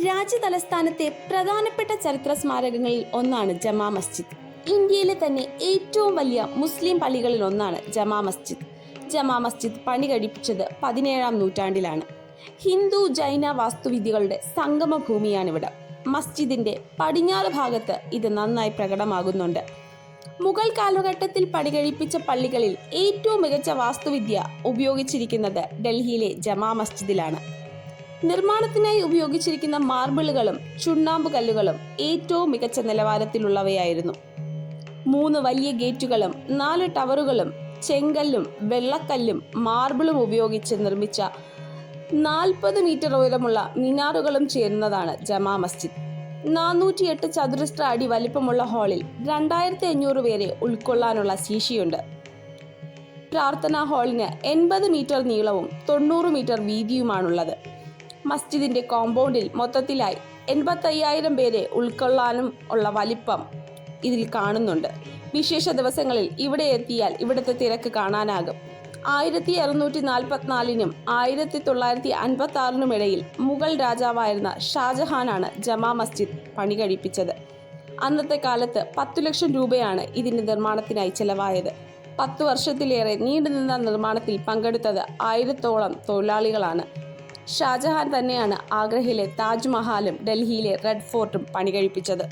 രാജ്യതലസ്ഥാനത്തെ പ്രധാനപ്പെട്ട ചരിത്ര സ്മാരകങ്ങളിൽ ഒന്നാണ് ജമാ മസ്ജിദ്. ഇന്ത്യയിലെ തന്നെ ഏറ്റവും വലിയ മുസ്ലിം പള്ളികളിൽ ഒന്നാണ് ജമാ മസ്ജിദ്. ജമാ മസ്ജിദ് പണി കഴിപ്പിച്ചത് 17-ാം നൂറ്റാണ്ടിലാണ്. ഹിന്ദു ജൈന വാസ്തുവിദ്യകളുടെ സംഗമ ഭൂമിയാണിവിടെ. മസ്ജിദിന്റെ പടിഞ്ഞാറ് ഭാഗത്ത് ഇത് നന്നായി പ്രകടമാകുന്നുണ്ട്. മുഗൾ കാലഘട്ടത്തിൽ പണികഴിപ്പിച്ച പള്ളികളിൽ ഏറ്റവും മികച്ച വാസ്തുവിദ്യ ഉപയോഗിച്ചിരിക്കുന്നത് ഡൽഹിയിലെ ജമാ മസ്ജിദിലാണ്. നിർമ്മാണത്തിനായി ഉപയോഗിച്ചിരിക്കുന്ന മാർബിളുകളും ചുണ്ണാമ്പ് കല്ലുകളും ഏറ്റവും മികച്ച നിലവാരത്തിലുള്ളവയായിരുന്നു. 3 വലിയ ഗേറ്റുകളും 4 ടവറുകളും ചെങ്കല്ലും വെള്ളക്കല്ലും മാർബിളും ഉപയോഗിച്ച് നിർമ്മിച്ച 40 മീറ്റർ ഉയരമുള്ള മിനാറുകളും ചേരുന്നതാണ് ജമാ മസ്ജിദ്. 408 ചതുരശ്ര അടി വലിപ്പമുള്ള ഹാളിൽ 2500 പേരെ ഉൾക്കൊള്ളാനുള്ള ശേഷിയുണ്ട്. പ്രാർത്ഥനാ ഹാളിന് 80 മീറ്റർ നീളവും 90 മീറ്റർ വീതിയുമാണുള്ളത്. മസ്ജിദിന്റെ കോമ്പൗണ്ടിൽ മൊത്തത്തിലായി 85,000 പേരെ ഉൾക്കൊള്ളാനും ഉള്ള വലിപ്പം ഇതിൽ കാണുന്നുണ്ട്. വിശേഷ ദിവസങ്ങളിൽ ഇവിടെ എത്തിയാൽ ഇവിടുത്തെ തിരക്ക് കാണാനാകും. 1644-നും 1956-നും ഇടയിൽ മുഗൾ രാജാവായിരുന്ന ഷാജഹാനാണ് ജമാ മസ്ജിദ് പണി കഴിപ്പിച്ചത്. അന്നത്തെ കാലത്ത് 10 ലക്ഷം രൂപയാണ് ഇതിന്റെ നിർമ്മാണത്തിനായി ചെലവായത്. 10 വർഷത്തിലേറെ നീണ്ടുനിന്ന നിർമ്മാണത്തിൽ പങ്കെടുത്തത് 1000-ഓളം തൊഴിലാളികളാണ്. ഷാജഹാൻ തന്നെയാണ് ആഗ്രയിലെ താജ്മഹാലും ഡൽഹിയിലെ റെഡ് ഫോർട്ടും പണി കഴിപ്പിച്ചത്.